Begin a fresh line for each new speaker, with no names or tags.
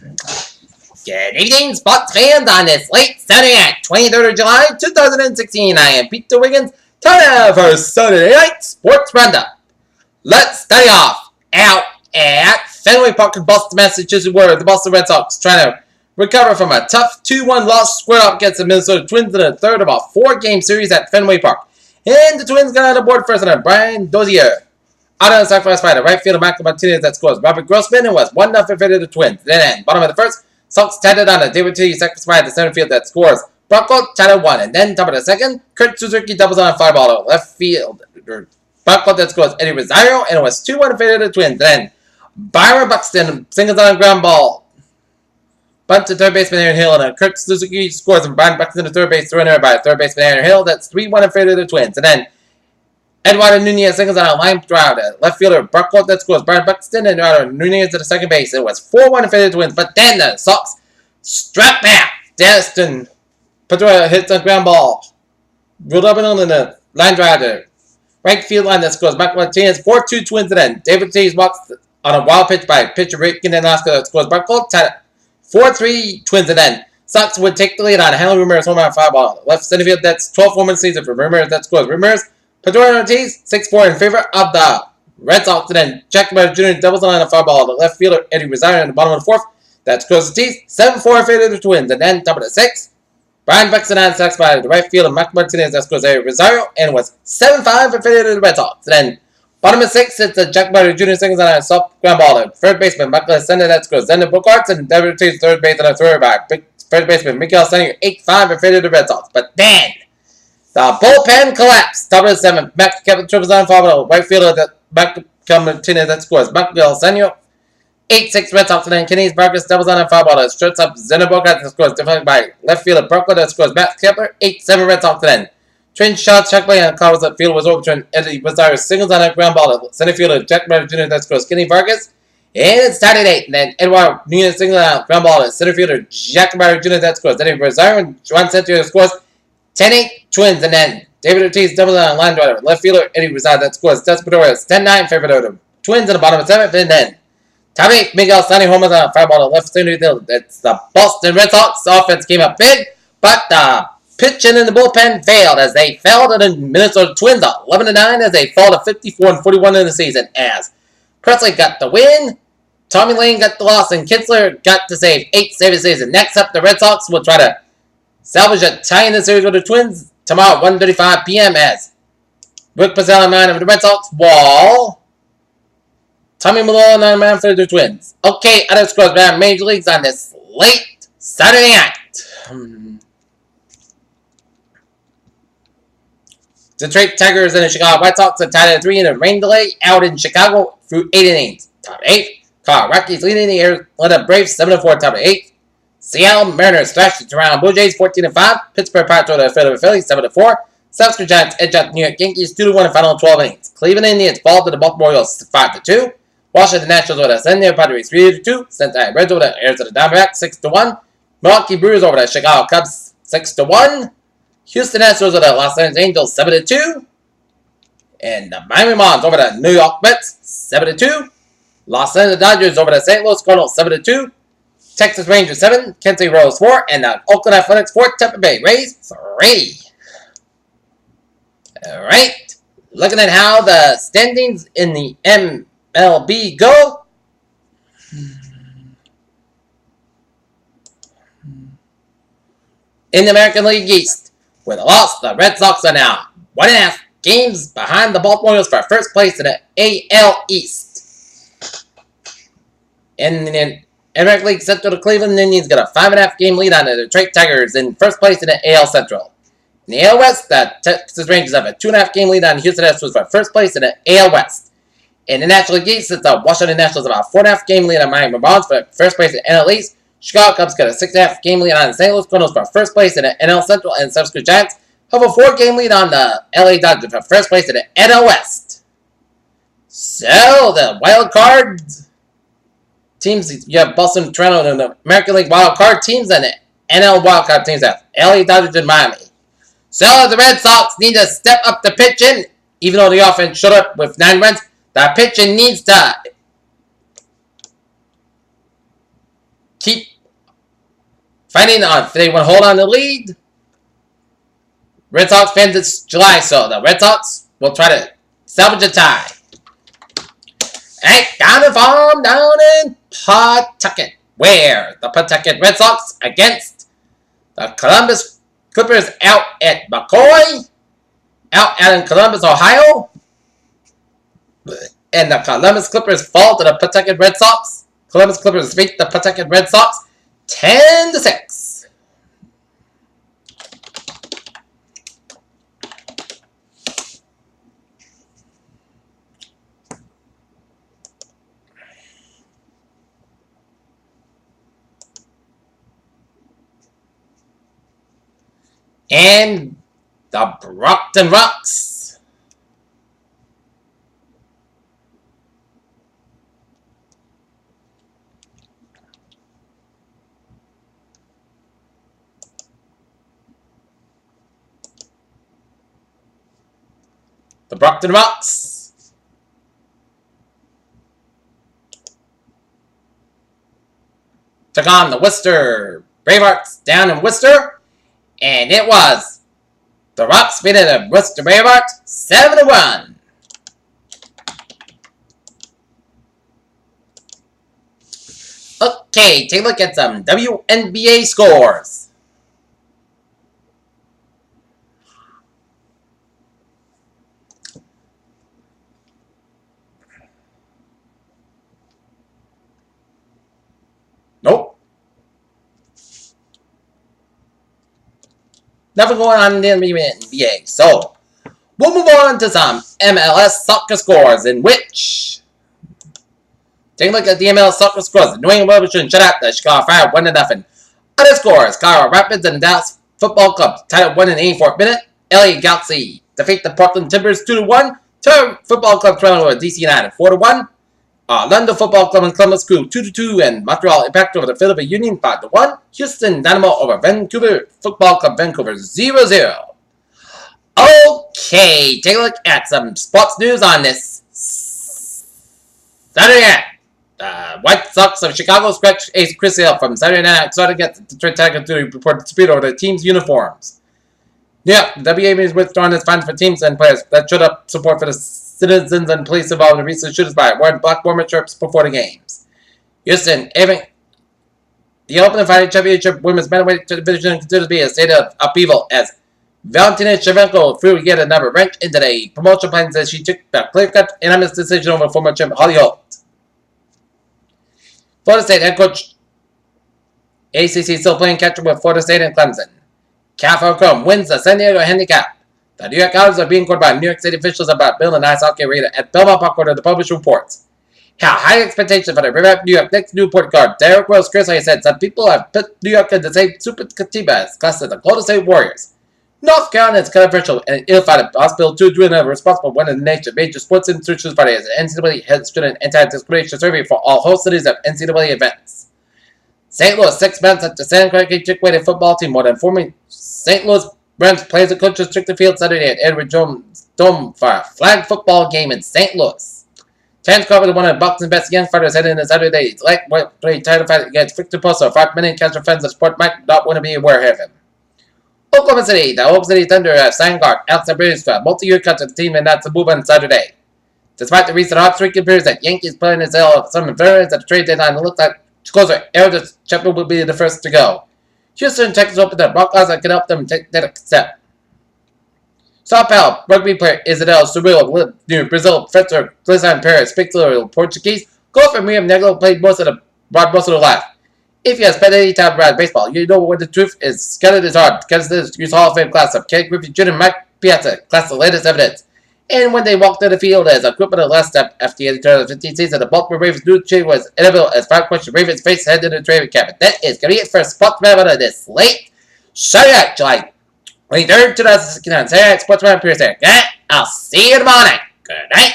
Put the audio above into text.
Good evening, sports fans, on this late Saturday night, 23rd of July, 2016. I am Peter Wiggins, time for Saturday Night Sports Roundup. Let's start off out at Fenway Park in Boston, Massachusetts, where the Boston Red Sox trying to recover from a tough 2-1 loss squared up against the Minnesota Twins in the third of a 4-game series at Fenway Park. And the Twins got on the board first on Brian Dozier. Out on the sacrifice by the right fielder Michael Martinez that scores Robert Grossman and was 1-0 in favor of the Twins. Then, bottom of the first, Sox tied it on a David T. sacrifice by the center field that scores Bronco tied it 1. And then, top of the second, Kurt Suzuki doubles on a fly ball to left field. Bronco that scores Eddie Rosario and it was 2-1 in favor of the Twins. Then, Byron Buxton singles on a ground ball. Bunt to third baseman Aaron Hill, and Kurt Suzuki scores and Brian Buxton to third base, thrown in by third baseman Aaron Hill. That's 3-1 in favor of the Twins. And then Eduardo Nunez singles on a line drive to left fielder Buckle that scores Brian Buxton and Eduardo Nunez to the second base. It was 4-1 in favor of the Twins. But then the Sox struck back. Destin Pedroia hits a ground ball. Rolled up and on the line drive to right field line that scores Michael Martinez. 4-2 Twins. And then David T. walks on a wild pitch by pitcher Rick and Alaska that scores Buckle. 4-3 Twins, and then Sox would take the lead on Henry Ramirez home run fly ball. Left center field, that's 12 home run season for Ramirez. That scores Ramirez. Pedro Ortiz, 6-4 in favor of the Red Sox, and then Jack Miller Jr. doubles on a fly ball. The left fielder Eddie Rosario in the bottom of the fourth. That scores Ortiz, 7-4 in favor of the Twins, and then top of the sixth, Brian Buxton on sacks by the right fielder Michael Martinez. That scores Eddie Rosario, and was 7-5 in favor of the Red Sox. And then bottom of six, it's a Jack Miller Jr. singles on a soft ground ball. The third baseman, Michael Ascenda, that scores Zender Bogarts, and David Ortiz, third base on a throw by third baseman Miguel Senior, 8-5 in favor of the Red Sox. But then, the bullpen collapsed. Top of the seventh, Max Kevin triples on foul. Right fielder, that Michael Martinez, that scores Miguel Senior, 8-6 Red Sox. And then Kenny's Vargas doubles on a foul ball. That shortstop Zender Bogarts, that scores deflected by left fielder Bronco, that scores Max Kepler, 8-7 Red Sox. And then Trent Shaw check play on Carlos that field was overturned. Eddie Rosario singles on a ground ball to center fielder Jack Miller Jr. that scores Kenny Vargas. And it's tied at 8. And then Eduardo Nunez singles on a ground ball to center fielder Jack Miller Jr. that scores Eddie Rosario. And Juan Santiago scores 10-8 Twins. And then David Ortiz doubles on a line driver. Left fielder Eddie Rosario that scores Desperado 10-9 in favor of the Twins in the bottom of the 7th. And then top 8, Miguel Sani homers on a fly ball to left center field. It's the Boston Red Sox. Offense came up big, but pitching in the bullpen failed as they fell to the Minnesota Twins 11-9 as they fall to 54-41 in the season. As Presley got the win, Tommy Lane got the loss, and Kinsler got to save 8 saves this season. Next up, the Red Sox will try to salvage a tie in the series with the Twins tomorrow at 1:35 p.m. as Rick Pazella on 9 of the Red Sox, while Tommy Malone on 9 for the Twins. Okay, other scores around Major Leagues on this late Saturday night. Detroit Tigers and the Chicago White Sox are tied at 3 in a rain delay out in Chicago through 8 innings. Top 8. Colorado Rockies leading the Atlanta Braves 7-4. Top 8. Seattle Mariners thrashed the Toronto Blue Jays 14-5. Pittsburgh Pirates over the Philadelphia Phillies 7-4. South Carolina Giants edge out the New York Yankees 2-1 in final 12 innings. Cleveland Indians fall to the Baltimore Orioles 5-2. Washington Nationals over the San Diego Padres 3-2. Cincinnati Reds over the Arizona Diamondbacks 6-1. Milwaukee Brewers over the Chicago Cubs 6-1. Houston Astros over the Los Angeles Angels 7-2. And the Miami Marlins over the New York Mets 7-2. Los Angeles Dodgers over the St. Louis Cardinals 7-2. Texas Rangers 7. Kansas City Royals 4. And the Oakland Athletics 4. Tampa Bay Rays 3. Alright. Looking at how the standings in the MLB go. In the American League East. With a loss, the Red Sox are now 1.5 games behind the Baltimore Orioles for first place in the AL East. In the American League Central, the Cleveland Indians got a 5.5 game lead on the Detroit Tigers in first place in the AL Central. In the AL West, the Texas Rangers have a 2.5 game lead on the Houston Astros for first place in the AL West. In the National League East, it's the Washington Nationals have a 4.5 game lead on Miami Marlins for first place in the NL East. Chicago Cubs got a 6.5 game lead on the St. Louis Cardinals for first place in the NL Central, and South Carolina Giants have a 4 game lead on the LA Dodgers for first place in the NL West. So, the wild card teams, you have Boston, Toronto, and the American League wild card teams, and the NL wild card teams have LA Dodgers and Miami. So, the Red Sox need to step up the pitching, even though the offense showed up with 9 runs. The pitching needs to keep fighting on if they want to hold on to the lead. Red Sox fans, it's July, so the Red Sox will try to salvage a tie. Alright, down the farm, down in Pawtucket, where the Pawtucket Red Sox against the Columbus Clippers out at McCoy, out in Columbus, Ohio. And the Columbus Clippers fall to the Pawtucket Red Sox. Columbus Clippers beat the Pawtucket Red Sox 10-6. And the Brockton Rocks. The Brockton Rocks. Took on the Worcester Bravehearts down in Worcester. And it was the Rocks beating the Worcester Bravehearts 7-1. Okay, take a look at some WNBA scores. Nope. Nothing going on in the NBA. So, we'll move on to some MLS soccer scores, in which, take a look at the MLS soccer scores. The New England Revolution shut out the Chicago Fire 1-0. Other scores: Colorado Rapids and the Dallas Football Club tied at 1 in the 84th minute. LA Galaxy defeat the Portland Timbers 2-1. Terra Football Club traveling over DC United 4-1. London Football Club and Columbus Crew 2-2, and Montreal Impact over the Philadelphia Union 5-1. Houston Dynamo over Vancouver Football Club Vancouver 0-0. Okay, take a look at some sports news on this Saturday night. White Sox of Chicago scratched ace Chris Hill from Saturday night. Started to get the Detroit Tigers to report dispute over the team's uniforms. Yeah, the WNBA is withdrawing its fines for teams and players that showed up support for the citizens and police involved in the recent shooters by wearing black warmer shirts before the games. Houston, the Open Fighting Championship Women's Bantamweight division continues to be a state of upheaval as Valentina Shevchenko threw yet another wrench into the promotional plans as she took the clear-cut unanimous decision over former champ Holly Holt. Florida State head coach ACC still playing catch-up with Florida State and Clemson. Cal Falcone wins the San Diego Handicap. The New York Islanders are being called by New York City officials about building an ice hockey arena at Belmont Park, according to the published reports. How high expectations for the River New York next Newport guard Derek Rose Grizzly said some people have put New York in the same Super Katiba as class as the Golden State Warriors. North Carolina is controversial and ill-founded Hospital 2 are responsible for one of the nation's major sports institutions Friday as the NCAA has student anti-discrimination survey for all host cities of NCAA events. St. Louis 6 months after San Francisco Chick-fil-A football team more than forming St. Louis Rams plays a coach restricted field Saturday at Edward Jones Dome for a flag football game in St. Louis. Terrence Crawford is one of the boxing best young fighters heading into Saturday's lightweight title fight against Victor Poso. 5 million casual fans of sport might not want to be aware of him. Oklahoma City, the Oklahoma City Thunder have signed guard Alex Bridges for a multi-year cut to the team and not to move on Saturday. Despite the recent hot streak appears that Yankees playing as hell of some veterans at the trade deadline, it looks like closer Eldridge Shepard will be the first to go. Houston, Texas open the Broncos that can help them take that step. Sao Paulo rugby player Isidel Surreal near Brazil, Fetzer, Glissan Paris, speaks a little Portuguese. Golfer Miriam Negro played most of their life. If you have spent any time around baseball, you know what the truth is. Skeleton is hard. Because this use Hall of Fame class of Ken Griffey Jr. and Mike Piazza, class the latest evidence. And when they walked to the field as a group of the last step after the 2015 season, the Baltimore Ravens new trade was inevitable as 5 questions Ravens face head to the trade cabin. That is going to be it for Sports Wrap of this late Saturday, July 23rd, 2016. Saturday Sports Wrap Pierce there. I'll see you in the morning. Good night.